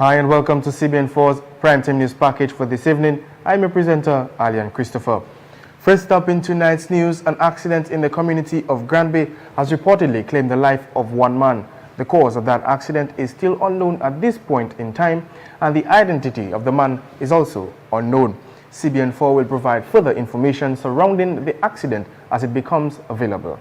Hi and welcome to CBN4's Primetime News Package for this evening. I'm your presenter, Alian Christopher. First up in tonight's news, an accident in the community of Granby has reportedly claimed the life of one man. The cause of that accident is still unknown at this point in time, and the identity of the man is also unknown. CBN4 will provide further information surrounding the accident as it becomes available.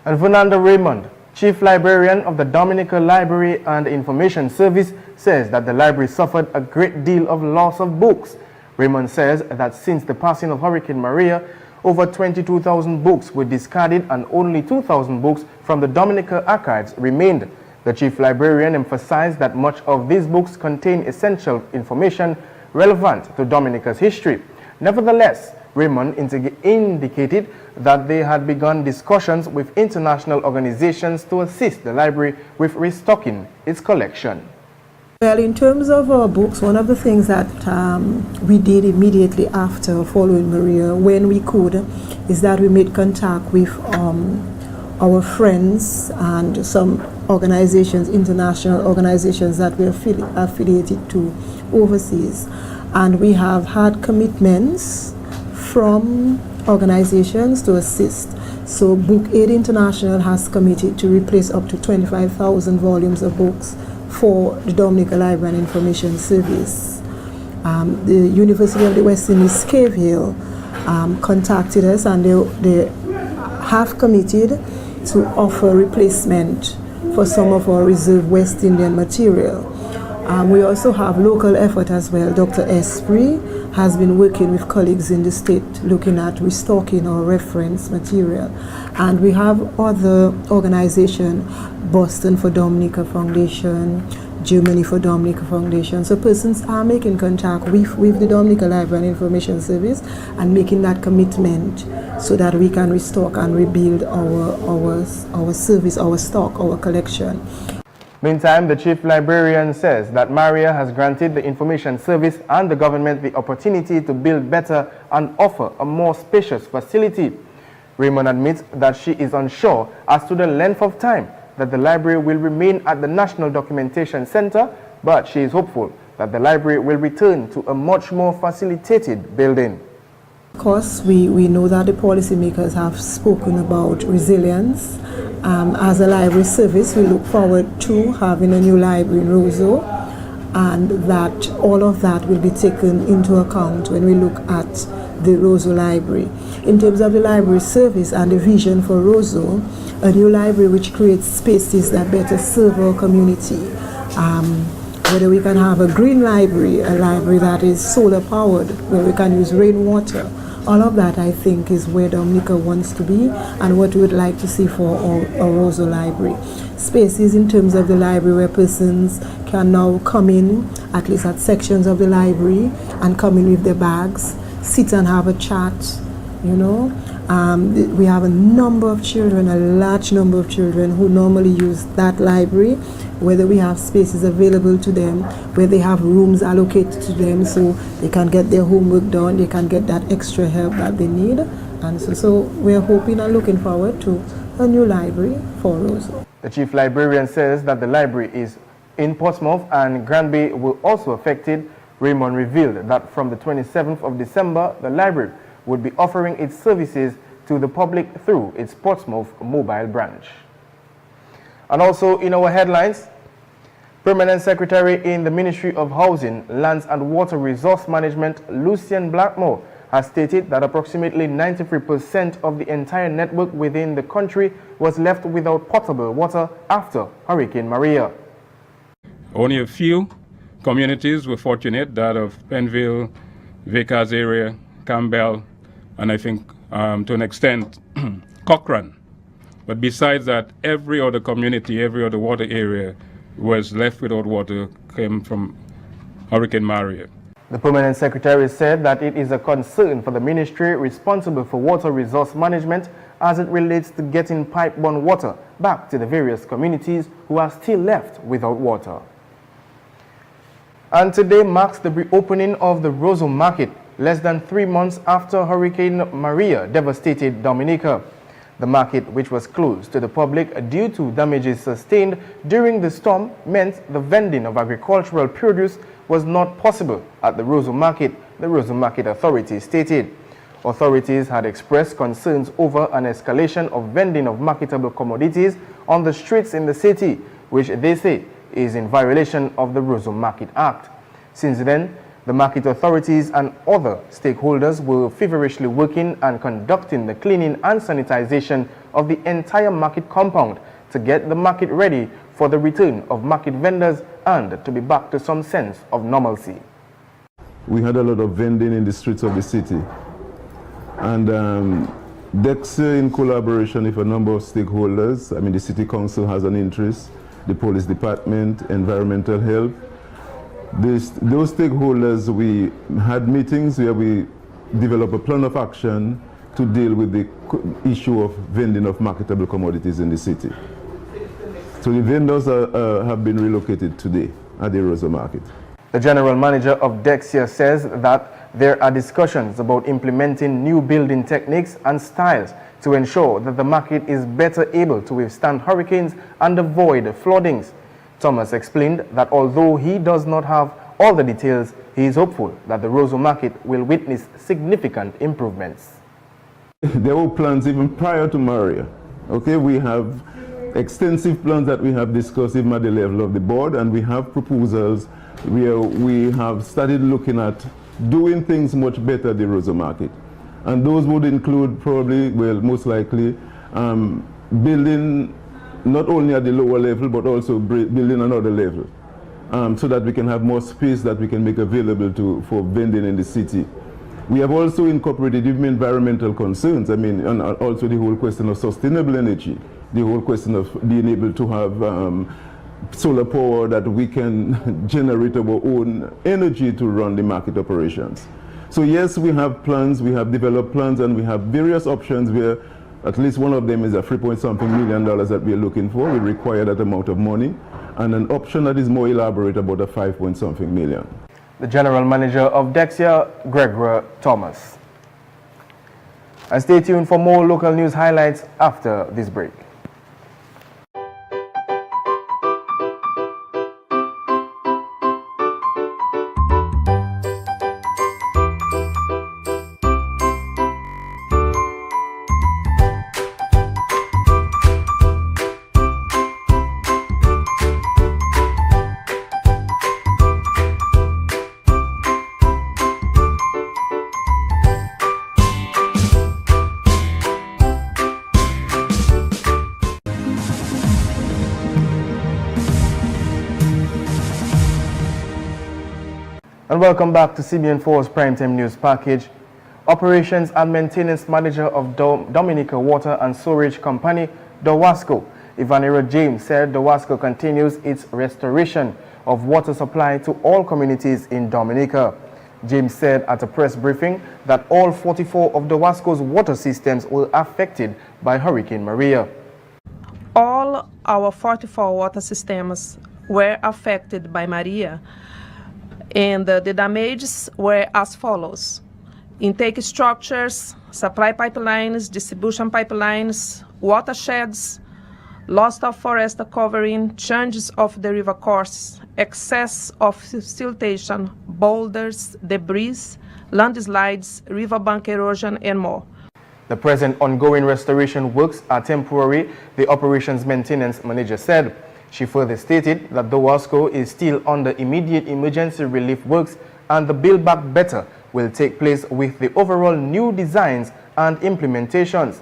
And Fernando Raymond, Chief Librarian of the Dominical Library and Information Service, says that the library suffered a great deal of loss of books. Raymond says that since the passing of Hurricane Maria, over 22,000 books were discarded and only 2,000 books from the Dominical archives remained. The Chief Librarian emphasized that much of these books contain essential information relevant to Dominica's history. Nevertheless, Raymond indicated that they had begun discussions with international organizations to assist the library with restocking its collection. Well, in terms of our books, one of the things that we did immediately after following Maria, when we could, is that we made contact with our friends and some organizations, international organizations that we're affiliated to overseas. And we have had commitments from organizations to assist. So Book Aid International has committed to replace up to 25,000 volumes of books for the Dominical Library and Information Service. The University of the West Indies Cave Hill contacted us, and they have committed to offer replacement for some of our reserve West Indian material. We also have local effort as well. Dr. Esprit has been working with colleagues in the state looking at restocking our reference material. And we have other organizations, Boston for Dominica Foundation, Germany for Dominica Foundation. So persons are making contact with the Dominical Library and Information Service and making that commitment so that we can restock and rebuild our service, our stock, our collection. Meantime, the Chief Librarian says that Maria has granted the Information Service and the government the opportunity to build better and offer a more spacious facility. Raymond admits that she is unsure as to the length of time that the library will remain at the National Documentation Center, but she is hopeful that the library will return to a much more facilitated building. Of course, we know that the policymakers have spoken about resilience. As a library service, we look forward to having a new library in Roseau, and that all of that will be taken into account when we look at the Roseau Library. In terms of the library service and the vision for Roseau, a new library which creates spaces that better serve our community. Whether we can have a green library, a library that is solar powered, where we can use rainwater. All of that, I think, is where Dominica wants to be and what we would like to see for our Roseau Library. Spaces in terms of the library where persons can now come in, at least at sections of the library, and come in with their bags, sit and have a chat, you know. We have a number of children, a large number of children who normally use that library, whether we have spaces available to them, where they have rooms allocated to them so they can get their homework done, they can get that extra help that they need. And so we're hoping and looking forward to a new library for Roseau. The Chief Librarian says that the library is in Portsmouth and Granby will also affected. Raymond revealed that from the 27th of December, the library would be offering its services to the public through its Portsmouth mobile branch. And also in our headlines, Permanent Secretary in the Ministry of Housing, Lands and Water Resource Management, Lucian Blackmore, has stated that approximately 93% of the entire network within the country was left without potable water after Hurricane Maria. Only a few communities were fortunate, that of Penville, Vickers area, Campbell, and I think to an extent Cochrane. But besides that, every other community, every other water area was left without water came from Hurricane Maria. The Permanent Secretary said that it is a concern for the ministry responsible for water resource management as it relates to getting pipe-borne water back to the various communities who are still left without water. And today marks the reopening of the Roseau Market, less than 3 months after Hurricane Maria devastated Dominica. The market, which was closed to the public due to damages sustained during the storm, meant the vending of agricultural produce was not possible at the Roseau Market, the Roseau Market Authority stated. Authorities had expressed concerns over an escalation of vending of marketable commodities on the streets in the city, which they say is in violation of the Roseau Market Act. Since then, the market authorities and other stakeholders were feverishly working and conducting the cleaning and sanitization of the entire market compound to get the market ready for the return of market vendors and to be back to some sense of normalcy. We had a lot of vending in the streets of the city, and DEXA, in collaboration with a number of stakeholders, I mean the City Council has an interest, the Police Department, Environmental Health. Those stakeholders, we had meetings where we developed a plan of action to deal with the issue of vending of marketable commodities in the city. So the vendors have been relocated today at the Roseau Market. The general manager of Dexia says that there are discussions about implementing new building techniques and styles to ensure that the market is better able to withstand hurricanes and avoid floodings. Thomas explained that although he does not have all the details, he is hopeful that the Roseau Market will witness significant improvements. There were plans even prior to Maria. Okay, we have extensive plans that we have discussed even at the level of the board, and we have proposals where we have started looking at doing things much better at the Roseau Market. And those would include probably, well, most likely, building not only at the lower level, but also building another level, so that we can have more space that we can make available for vending in the city. We have also incorporated even environmental concerns, I mean, and also the whole question of sustainable energy, the whole question of being able to have solar power that we can generate our own energy to run the market operations. So yes, we have plans, we have developed plans, and we have various options where at least one of them is a $3-point-something million that we are looking for. We require that amount of money, and an option that is more elaborate about a $5-point-something million. The general manager of Dexia, Gregory Thomas. And stay tuned for more local news highlights after this break. And welcome back to CBN4's Primetime News Package. Operations and Maintenance Manager of Dominical Water and Storage Company, Dowasco, Ivanero James, said Dowasco continues its restoration of water supply to all communities in Dominica. James said at a press briefing that all 44 of Dowasco's water systems were affected by Hurricane Maria. All our 44 water systems were affected by Maria, and the damages were as follows: intake structures, supply pipelines, distribution pipelines, watersheds, loss of forest covering, changes of the river course, excess of siltation, boulders, debris, landslides, riverbank erosion, and more. The present ongoing restoration works are temporary, the operations maintenance manager said. She further stated that Dowasco is still under immediate emergency relief works, and the Build Back Better will take place with the overall new designs and implementations.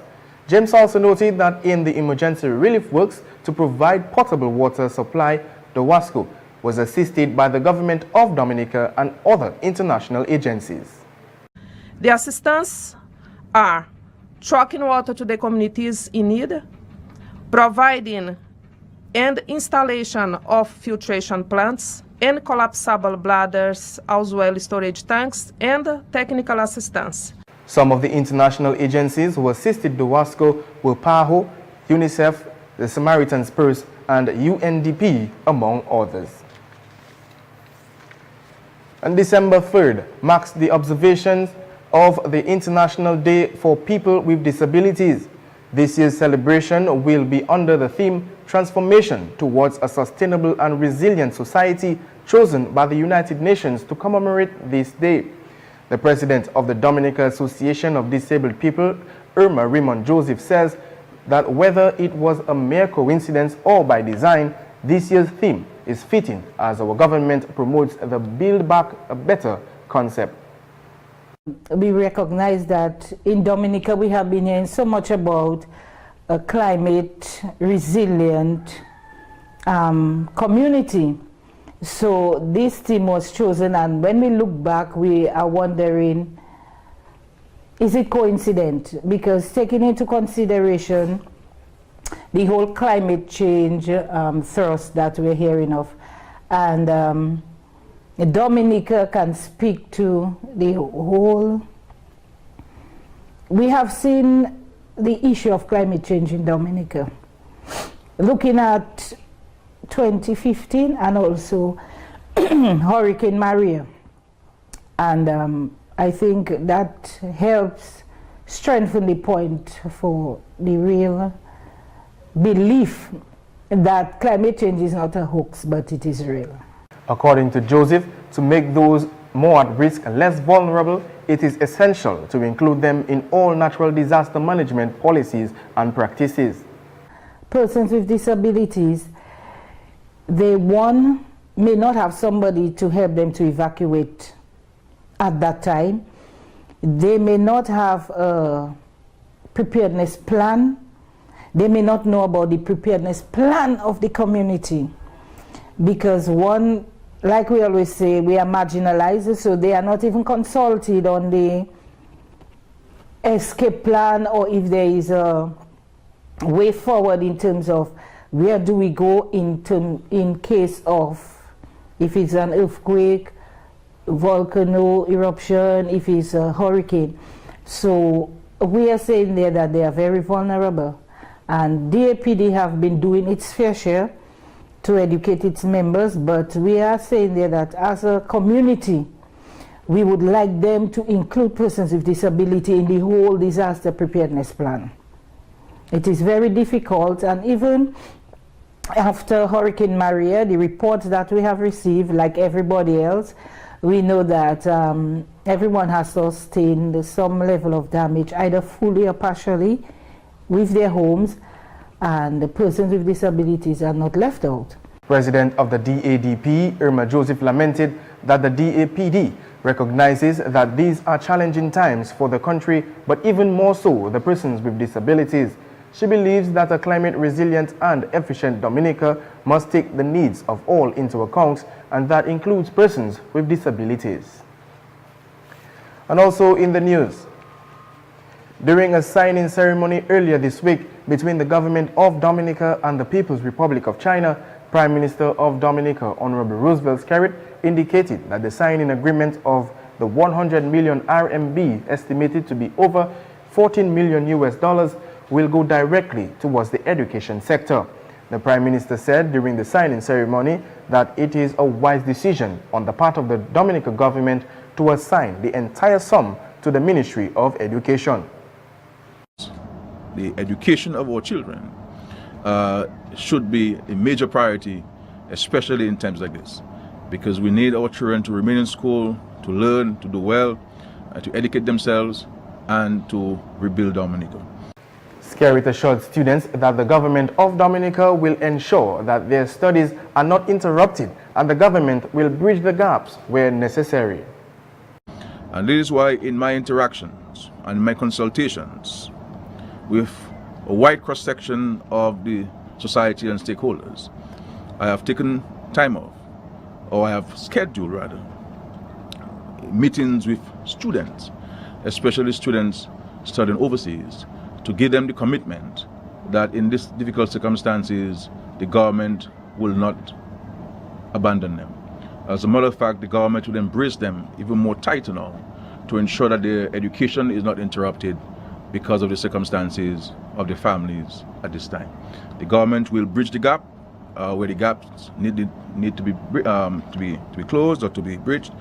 James also noted that in the emergency relief works to provide potable water supply, Dowasco was assisted by the government of Dominica and other international agencies. The assistance are trucking water to the communities in need, providing and installation of filtration plants and collapsible bladders, as well as storage tanks, and technical assistance. Some of the international agencies who assisted Dowasco were PAHO, UNICEF, the Samaritan's Purse, and UNDP, among others. And December 3rd marks the observation of the International Day for People with Disabilities. This year's celebration will be under the theme Transformation Towards a Sustainable and Resilient Society, chosen by the United Nations to commemorate this day. The president of the Dominican Association of Disabled People, Irma Raymond Joseph, says that whether it was a mere coincidence or by design, this year's theme is fitting as our government promotes the Build Back a Better concept. We recognize that in Dominica we have been hearing so much about a climate resilient community. So this theme was chosen, and when we look back we are wondering, is it coincident? Because taking into consideration the whole climate change thrust that we're hearing of, and Dominica can speak to the whole. We have seen the issue of climate change in Dominica. Looking at 2015 and also Hurricane Maria. And I think that helps strengthen the point for the real belief that climate change is not a hoax, but it is real. According to Joseph, to make those more at risk and less vulnerable, it is essential to include them in all natural disaster management policies and practices. Persons with disabilities, they may not have somebody to help them to evacuate at that time. They may not have a preparedness plan. They may not know about the preparedness plan of the community, because like we always say, we are marginalized, so they are not even consulted on the escape plan, or if there is a way forward in terms of where do we go in case of, if it's an earthquake, volcano eruption, if it's a hurricane. So we are saying there that they are very vulnerable, and DAPD have been doing its fair share to educate its members, but we are saying there that as a community, we would like them to include persons with disability in the whole disaster preparedness plan. It is very difficult, and even after Hurricane Maria, the reports that we have received, like everybody else, we know that everyone has sustained some level of damage, either fully or partially, with their homes, and the persons with disabilities are not left out. President of the DADP, Irma Joseph, lamented that the DAPD recognizes that these are challenging times for the country, but even more so the persons with disabilities. She believes that a climate resilient and efficient Dominica must take the needs of all into account, and that includes persons with disabilities. And also in the news, during a signing ceremony earlier this week between the government of Dominica and the People's Republic of China, Prime Minister of Dominica, Honorable Roosevelt Skerrit, indicated that the signing agreement of the 100 million RMB, estimated to be over $14 million US, will go directly towards the education sector. The Prime Minister said during the signing ceremony that it is a wise decision on the part of the Dominican government to assign the entire sum to the Ministry of Education. The education of our children should be a major priority, especially in times like this, because we need our children to remain in school, to learn, to do well, to educate themselves, and to rebuild Dominica. Skerrit assured students that the government of Dominica will ensure that their studies are not interrupted, and the government will bridge the gaps where necessary. And this is why in my interactions and my consultations with a wide cross-section of the society and stakeholders, I have taken time off, or I have scheduled rather, meetings with students, especially students studying overseas, to give them the commitment that in these difficult circumstances, the government will not abandon them. As a matter of fact, the government will embrace them even more tighter now to ensure that their education is not interrupted because of the circumstances of the families at this time. The government will bridge the gap where the gaps need to be closed or to be bridged,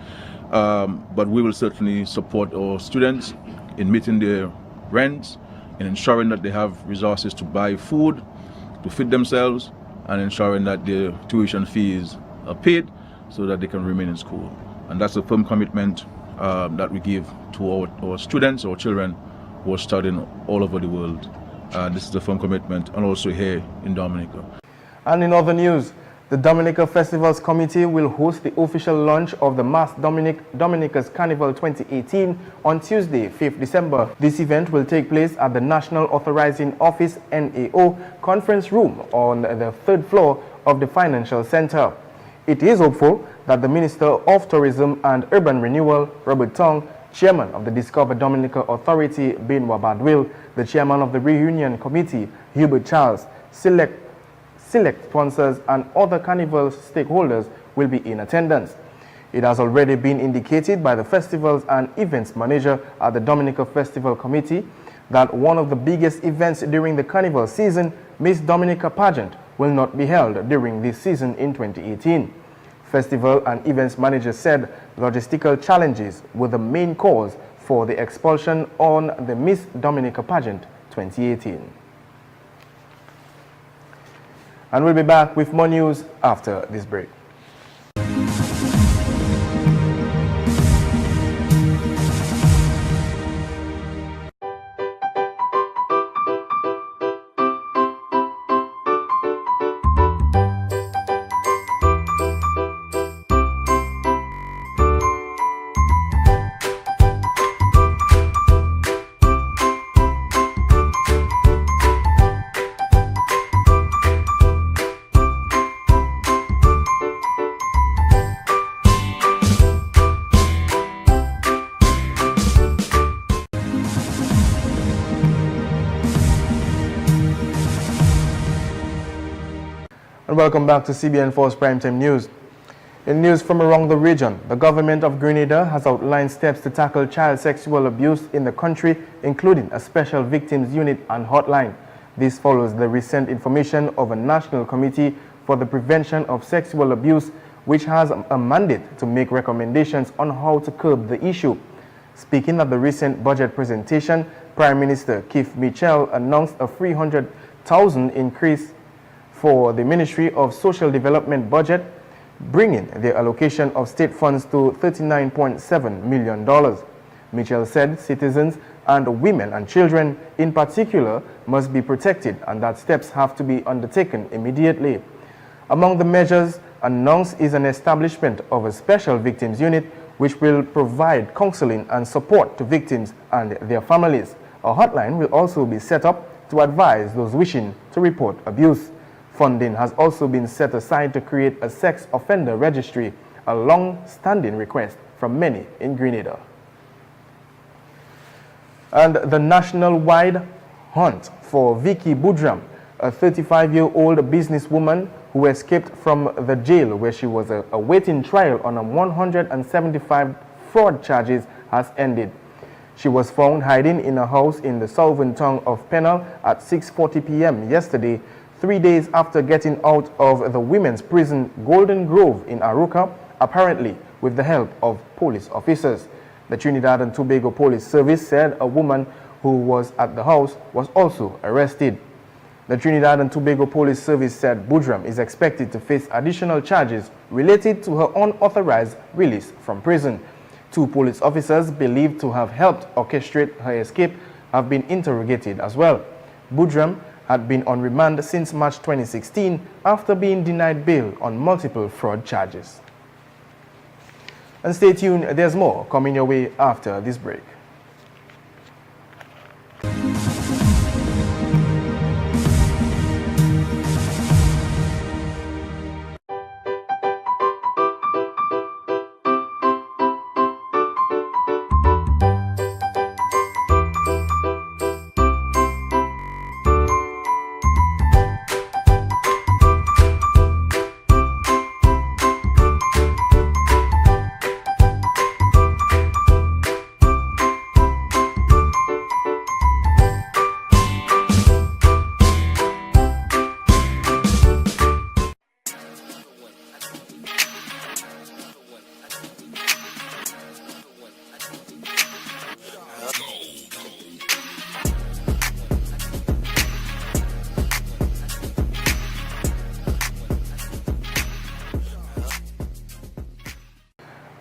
but we will certainly support our students in meeting their rents, in ensuring that they have resources to buy food, to feed themselves, and ensuring that their tuition fees are paid so that they can remain in school. And that's a firm commitment that we give to our students, our children who are studying all over the world. This is a firm commitment, and also here in Dominica. And in other news, the Dominica Festivals Committee will host the official launch of the Mass Dominica's Carnival 2018 on Tuesday, 5th December. This event will take place at the National Authorizing Office NAO conference room on the 3rd floor of the Financial Center. It is hopeful that the Minister of Tourism and Urban Renewal, Robert Tong, Chairman of the Discover Dominica Authority, Benwa Badwill, the Chairman of the Reunion Committee, Hubert Charles, select sponsors and other carnival stakeholders will be in attendance. It has already been indicated by the Festivals and Events Manager at the Dominica Festival Committee that one of the biggest events during the carnival season, Miss Dominica Pageant, will not be held during this season in 2018. Festival and Events Manager said logistical challenges were the main cause for the expulsion on the Miss Dominica Pageant 2018. And we'll be back with more news after this break. And welcome back to CBN4's Primetime News. In news from around the region, the government of Grenada has outlined steps to tackle child sexual abuse in the country, including a special victims unit and hotline. This follows the recent information of a National Committee for the Prevention of Sexual Abuse, which has a mandate to make recommendations on how to curb the issue. Speaking at the recent budget presentation, Prime Minister Keith Mitchell announced a $300,000 increase for the Ministry of Social Development budget, bringing the allocation of state funds to $39.7 million. Mitchell said citizens and women and children in particular must be protected and that steps have to be undertaken immediately. Among the measures announced is an establishment of a special victims unit which will provide counseling and support to victims and their families. A hotline will also be set up to advise those wishing to report abuse. Funding has also been set aside to create a sex offender registry, a long-standing request from many in Grenada. And the national-wide hunt for Vicky Budram, a 35-year-old businesswoman who escaped from the jail where she was awaiting trial on 175 fraud charges, has ended. She was found hiding in a house in the southern town of Pennell at 6:40 p.m. yesterday, 3 days after getting out of the women's prison Golden Grove in Aruca, apparently with the help of police officers. The Trinidad and Tobago Police Service said a woman who was at the house was also arrested. The Trinidad and Tobago Police Service said Budram is expected to face additional charges related to her unauthorized release from prison. 2 police officers believed to have helped orchestrate her escape have been interrogated as well. Budram had been on remand since March 2016 after being denied bail on multiple fraud charges. And stay tuned, there's more coming your way after this break.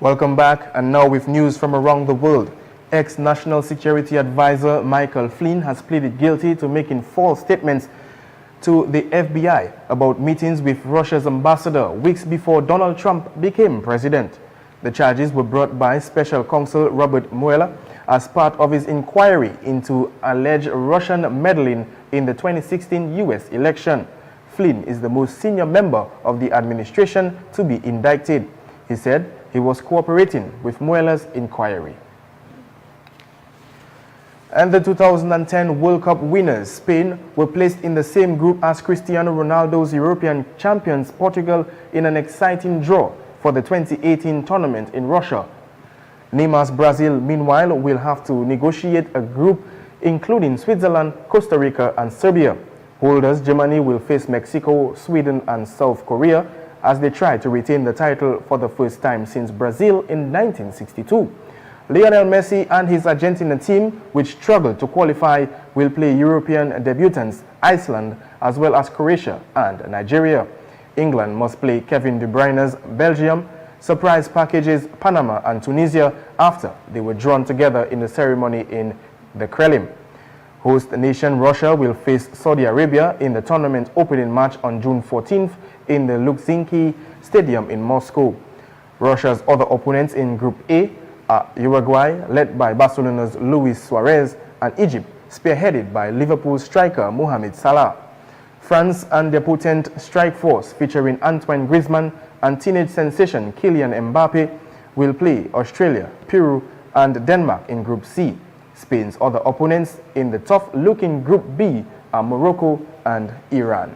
Welcome back, and now with news from around the world. Ex-National Security Advisor Michael Flynn has pleaded guilty to making false statements to the FBI about meetings with Russia's ambassador weeks before Donald Trump became president. The charges were brought by Special Counsel Robert Mueller as part of his inquiry into alleged Russian meddling in the 2016 U.S. election. Flynn is the most senior member of the administration to be indicted. He said he was cooperating with Mueller's inquiry. And the 2010 World Cup winners, Spain, were placed in the same group as Cristiano Ronaldo's European champions, Portugal, in an exciting draw for the 2018 tournament in Russia. Neymar's Brazil, meanwhile, will have to negotiate a group including Switzerland, Costa Rica, and Serbia. Holders Germany will face Mexico, Sweden, and South Korea as they try to retain the title for the first time since Brazil in 1962. Lionel Messi and his Argentina team, which struggled to qualify, will play European debutants Iceland as well as Croatia and Nigeria. England must play Kevin De Bruyne's Belgium, surprise packages Panama and Tunisia after they were drawn together in the ceremony in the Kremlin. Host nation Russia will face Saudi Arabia in the tournament opening match on June 14th in the Luzhniki Stadium in Moscow. Russia's other opponents in Group A are Uruguay, led by Barcelona's Luis Suarez, and Egypt, spearheaded by Liverpool striker Mohamed Salah. France and their potent strike force featuring Antoine Griezmann and teenage sensation Kylian Mbappe will play Australia, Peru, and Denmark in Group C. Spain's other opponents in the tough-looking Group B are Morocco and Iran.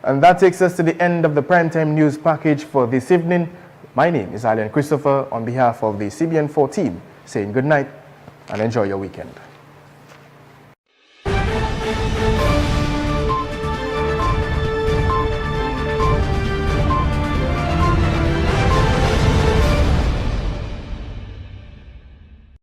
And that takes us to the end of the Primetime News package for this evening. My name is Alian Christopher on behalf of the CBN4 team, saying good night and enjoy your weekend.